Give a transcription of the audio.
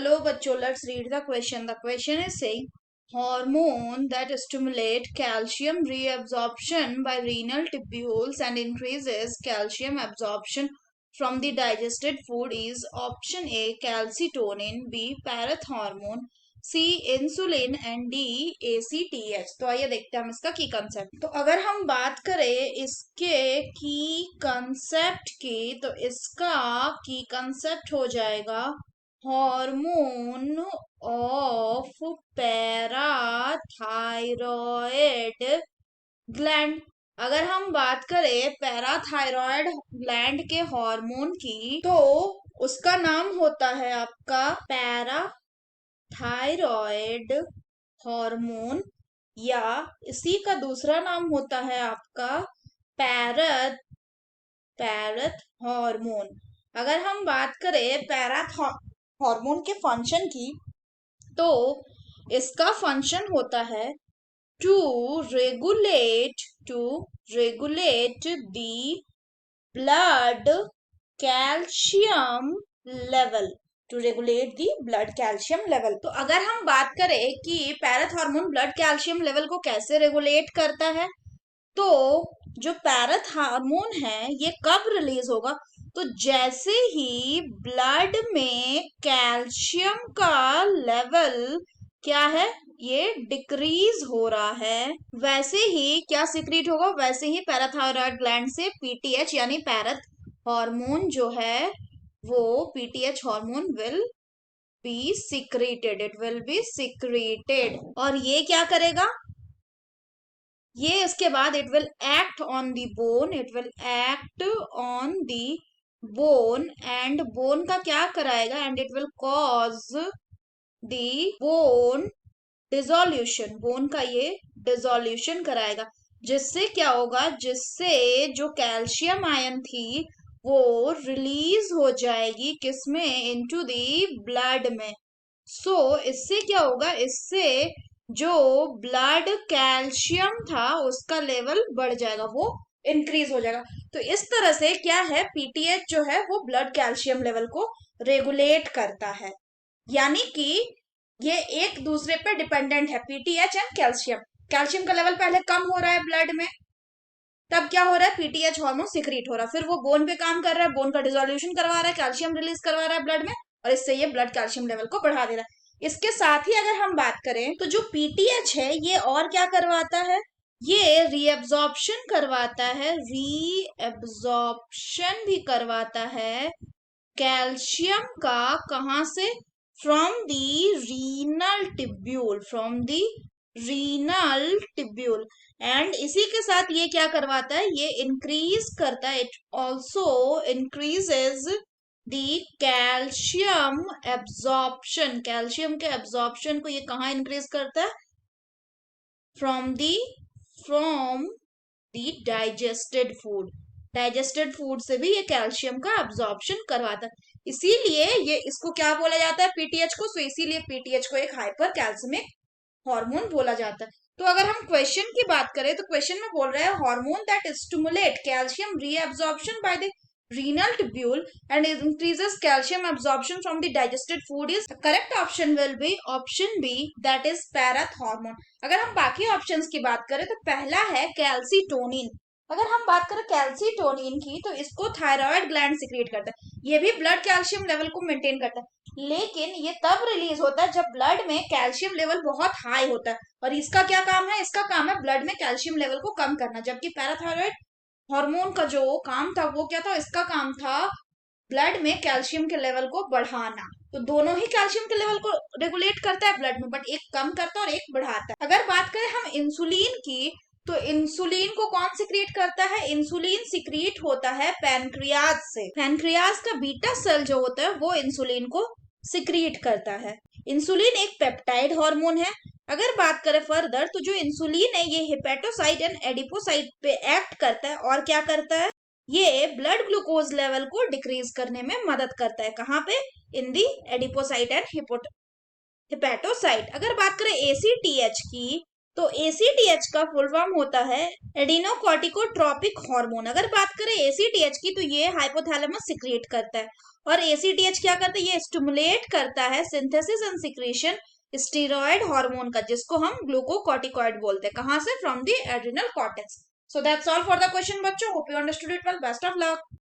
Hello, bachcho. Let's read the question. The question is saying hormone that stimulate calcium reabsorption by renal tubules and increases calcium absorption from the digested food is option A calcitonin, B parathormone, C insulin and D ACTH। तो आइए देखते हैं हम इसका की concept. तो अगर हम बात करें इसके की कंसेप्ट की, तो इसका की कंसेप्ट हो जाएगा हार्मोन ऑफ पैराथायरॉयड ग्लैंड। अगर हम बात करें पैराथायरॉयड ग्लैंड के हार्मोन की, तो उसका नाम होता है आपका पैराथायरॉयड हार्मोन, या इसी का दूसरा नाम होता है आपका पैरथ हार्मोन। अगर हम बात करें पैरथ हार्मोन के फंक्शन की, तो इसका फंक्शन होता है to regulate the blood calcium level, to regulate the blood calcium level. तो अगर हम बात करें कि parathormone blood calcium level को कैसे रेगुलेट करता है, तो जो पैरथ हार्मोन है ये कब रिलीज होगा, तो जैसे ही ब्लड में कैल्शियम का लेवल क्या है, ये डिक्रीज हो रहा है, वैसे ही क्या सिक्रीट होगा, वैसे ही पैराथायरॉयड ग्लैंड से पीटीएच यानी पैरथ हार्मोन जो है वो PTH hormone will be secreted, it will be secreted. और ये क्या करेगा, ये इसके बाद it will act on the bone, and bone का क्या कराएगा, and it will cause the bone dissolution, bone का ये डिसोल्यूशन कराएगा, जिससे क्या होगा, जिससे जो कैल्शियम आयन थी वो रिलीज हो जाएगी किसमें, इनटू दी ब्लड में। सो इससे क्या होगा, इससे जो ब्लड कैल्शियम था उसका लेवल बढ़ जाएगा, वो इंक्रीज हो जाएगा। तो इस तरह से क्या है, पीटीएच जो है वो ब्लड कैल्शियम लेवल को रेगुलेट करता है, यानी कि ये एक दूसरे पे डिपेंडेंट है, पीटीएच एंड कैल्शियम। कैल्शियम का लेवल पहले कम हो रहा है ब्लड में, तब क्या हो रहा है, पीटीएच हार्मोन सिक्रीट हो रहा है, फिर वो बोन पे काम कर रहा है, बोन का डिसोल्यूशन करवा रहा है, कैल्शियम रिलीज करवा रहा है ब्लड में, और इससे ये ब्लड कैल्शियम लेवल को बढ़ा दे रहा है। इसके साथ ही अगर हम बात करें तो जो पीटीएच है ये और क्या करवाता है, ये रीएब्जॉर्प्शन करवाता है, रीएब्जॉर्प्शन भी करवाता है कैल्शियम का, कहां से, from the renal tubule. And इसी के साथ ये क्या करवाता है, ये इंक्रीज करता है, it also increases the calcium absorption, calcium के एब्जॉर्प्शन को ये कहाँ इंक्रीज करता है, फ्रॉम दी डाइजेस्टेड फूड से भी ये कैल्शियम का एब्जॉर्प्शन करवाता है, इसीलिए ये इसको क्या बोला जाता है, पीटीएच को। सो इसीलिए पीटीएच को एक हाइपर कैल्सिमिक हार्मोन बोला जाता है। तो अगर हम क्वेश्चन की बात करें, तो क्वेश्चन में बोल रहे हैं hormone that stimulate calcium reabsorption by the renal tubule and increases calcium absorption from the digested food is, the correct option will be option B, that is parath hormone। अगर हम बाकी ऑप्शंस की बात करें तो पहला है कैल्सीटोनिन। अगर हम बात करें कैल्सीटोनिन की, तो इसको थायराइड ग्लैंड सिक्रिएट करता है, ये भी ब्लड कैल्शियम लेवल को मेंटेन करता है, लेकिन ये तब रिलीज होता है जब ब्लड में कैल्शियम लेवल बहुत हाई होता है, और इसका क्या काम है, इसका काम है ब्लड में कैल्शियम लेवल को कम करना, जबकि पैराथायरॉयड हार्मोन का जो काम था वो क्या था, इसका काम था ब्लड में कैल्शियम के लेवल को बढ़ाना। तो दोनों ही कैल्शियम के लेवल को रेगुलेट करता है ब्लड में, बट एक कम करता है और एक बढ़ाता है। अगर बात करें हम इंसुलिन की, तो इंसुलिन को कौन सिक्रिएट करता है, इंसुलिन सिक्रिएट होता है पैनक्रियाज से, पैनक्रियाज का बीटा सेल जो होता है वो इंसुलिन को सिक्रिएट करता है। इंसुलिन एक पेप्टाइड हार्मोन है। अगर बात करें फर्दर, तो जो इंसुलिन है ये हेपेटोसाइट एंड एडिपोसाइट पे एक्ट करता है, और क्या करता है, ये ब्लड ग्लूकोज लेवल को डिक्रीज करने में मदद करता है, कहाँ पे, इन दी एडिपोसाइट एंड हेपेटोसाइट। अगर बात करें एसीटीएच की, तो एसीटीएच का फुल फॉर्म होता है एडिनोकॉर्टिकोट्रोपिक हार्मोन। अगर बात करें एसीटीएच की तो ये हाइपोथैलेमस सिक्रिएट करता है। और एसीटीएच क्या करता है, ये स्टिमुलेट करता है synthesis and secretion steroid hormone का, जिसको हम ग्लूकोकॉर्टिकॉइड बोलते हैं। कहां से? From the adrenal cortex. So that's all for the question बच्चों। Hope you understood it well. Best of luck.